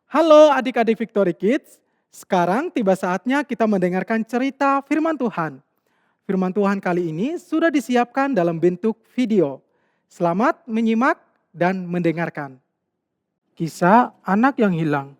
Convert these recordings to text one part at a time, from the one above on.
Halo adik-adik Victory Kids, sekarang tiba saatnya kita mendengarkan cerita firman Tuhan. Firman Tuhan kali ini sudah disiapkan dalam bentuk video. Selamat menyimak dan mendengarkan. Kisah anak yang hilang.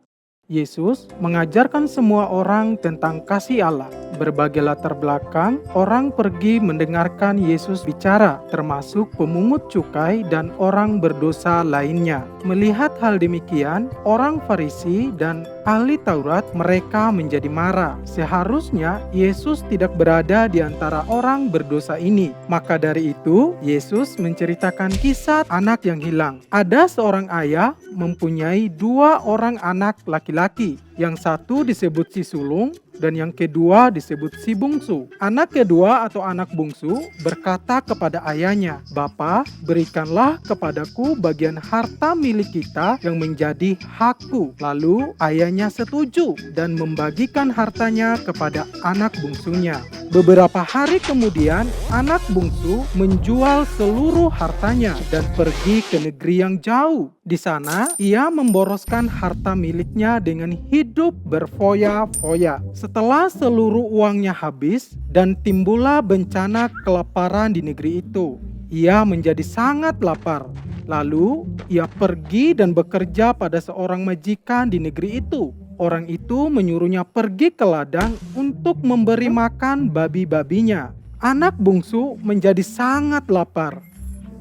Yesus mengajarkan semua orang tentang kasih Allah. Berbagai latar belakang, orang pergi mendengarkan Yesus bicara, termasuk pemungut cukai dan orang berdosa lainnya. Melihat hal demikian, orang Farisi dan ahli Taurat mereka menjadi marah. Seharusnya Yesus tidak berada di antara orang berdosa ini. Maka dari itu, Yesus menceritakan kisah anak yang hilang. Ada seorang ayah mempunyai dua orang anak laki-laki. Yang satu disebut si sulung dan yang kedua disebut si bungsu. Anak kedua atau anak bungsu berkata kepada ayahnya, "Bapa, berikanlah kepadaku bagian harta milik kita yang menjadi hakku." Lalu ayahnya setuju dan membagikan hartanya kepada anak bungsunya. Beberapa hari kemudian, anak bungsu menjual seluruh hartanya dan pergi ke negeri yang jauh. Di sana, ia memboroskan harta miliknya dengan hidup berfoya-foya. Setelah seluruh uangnya habis dan timbullah bencana kelaparan di negeri itu, ia menjadi sangat lapar. Lalu, ia pergi dan bekerja pada seorang majikan di negeri itu. Orang itu menyuruhnya pergi ke ladang untuk memberi makan babi-babinya. Anak bungsu menjadi sangat lapar,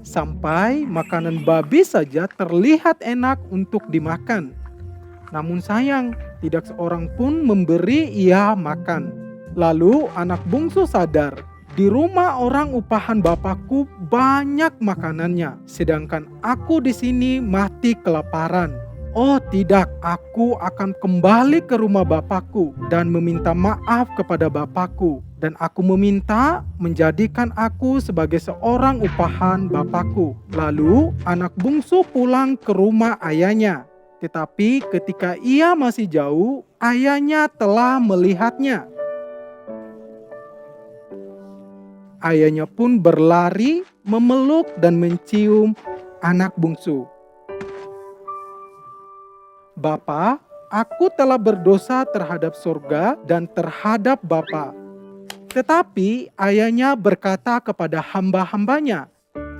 sampai makanan babi saja terlihat enak untuk dimakan. Namun sayang, tidak seorang pun memberi ia makan. Lalu anak bungsu sadar, di rumah orang upahan bapakku banyak makanannya, sedangkan aku di sini mati kelaparan. Oh tidak, aku akan kembali ke rumah bapakku dan meminta maaf kepada bapakku. Dan aku meminta menjadikan aku sebagai seorang upahan bapakku. Lalu anak bungsu pulang ke rumah ayahnya. Tetapi ketika ia masih jauh, ayahnya telah melihatnya. Ayahnya pun berlari, memeluk dan mencium anak bungsu. "Bapa, aku telah berdosa terhadap surga dan terhadap Bapa." Tetapi ayahnya berkata kepada hamba-hambanya,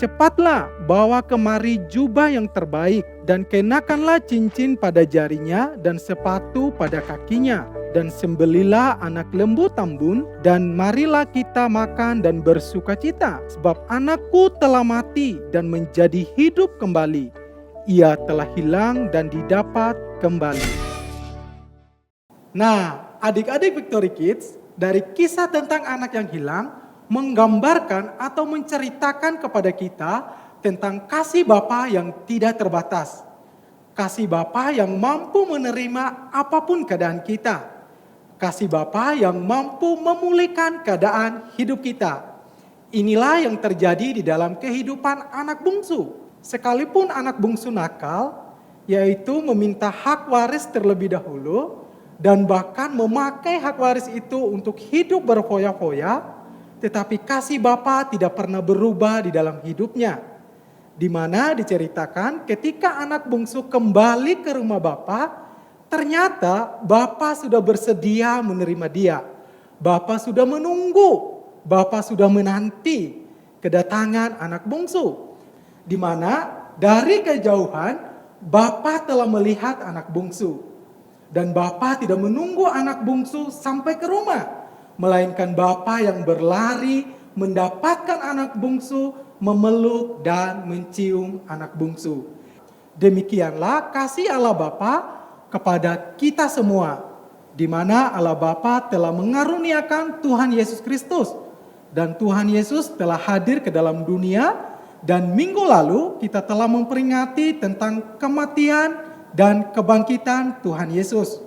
"Cepatlah bawa kemari jubah yang terbaik dan kenakanlah cincin pada jarinya dan sepatu pada kakinya. Dan sembelilah anak lembu tambun dan marilah kita makan dan bersukacita. Sebab anakku telah mati dan menjadi hidup kembali. Ia telah hilang dan didapat kembali." Nah, adik-adik Victory Kids, dari kisah tentang anak yang hilang menggambarkan atau menceritakan kepada kita tentang kasih Bapa yang tidak terbatas. Kasih Bapa yang mampu menerima apapun keadaan kita. Kasih Bapa yang mampu memulihkan keadaan hidup kita. Inilah yang terjadi di dalam kehidupan anak bungsu. Sekalipun anak bungsu nakal, yaitu meminta hak waris terlebih dahulu, dan bahkan memakai hak waris itu untuk hidup berfoya-foya, tetapi kasih Bapa tidak pernah berubah di dalam hidupnya. Di mana diceritakan ketika anak bungsu kembali ke rumah Bapa, ternyata Bapa sudah bersedia menerima dia. Bapa sudah menunggu, Bapa sudah menanti kedatangan anak bungsu. Di mana dari kejauhan Bapa telah melihat anak bungsu. Dan Bapa tidak menunggu anak bungsu sampai ke rumah, melainkan Bapa yang berlari mendapatkan anak bungsu, memeluk dan mencium anak bungsu. Demikianlah kasih Allah Bapa kepada kita semua, di mana Allah Bapa telah mengaruniakan Tuhan Yesus Kristus, dan Tuhan Yesus telah hadir ke dalam dunia. Dan minggu lalu kita telah memperingati tentang kematian dan kebangkitan Tuhan Yesus.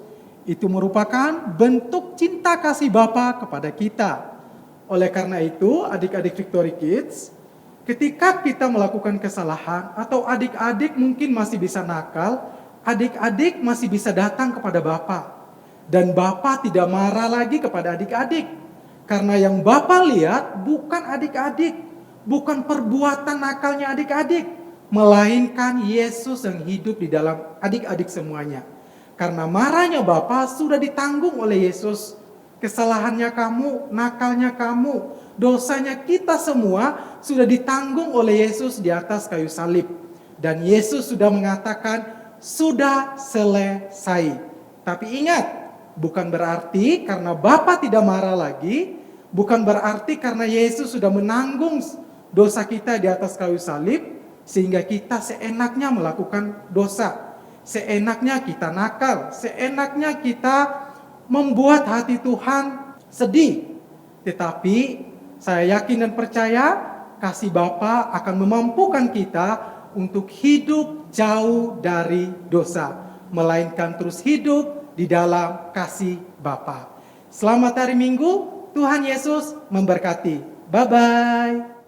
Itu merupakan bentuk cinta kasih Bapa kepada kita. Oleh karena itu, adik-adik Victory Kids, ketika kita melakukan kesalahan atau adik-adik mungkin masih bisa nakal, adik-adik masih bisa datang kepada Bapa. Dan Bapa tidak marah lagi kepada adik-adik. Karena yang Bapa lihat bukan adik-adik, bukan perbuatan nakalnya adik-adik, melainkan Yesus yang hidup di dalam adik-adik semuanya. Karena marahnya Bapa sudah ditanggung oleh Yesus. Kesalahannya kamu, nakalnya kamu, dosanya kita semua sudah ditanggung oleh Yesus di atas kayu salib. Dan Yesus sudah mengatakan, sudah selesai. Tapi ingat, bukan berarti karena Bapa tidak marah lagi, bukan berarti karena Yesus sudah menanggung dosa kita di atas kayu salib, sehingga kita seenaknya melakukan dosa. Seenaknya kita nakal, seenaknya kita membuat hati Tuhan sedih. Tetapi saya yakin dan percaya kasih Bapa akan memampukan kita untuk hidup jauh dari dosa, melainkan terus hidup di dalam kasih Bapa. Selamat hari Minggu, Tuhan Yesus memberkati. Bye-bye.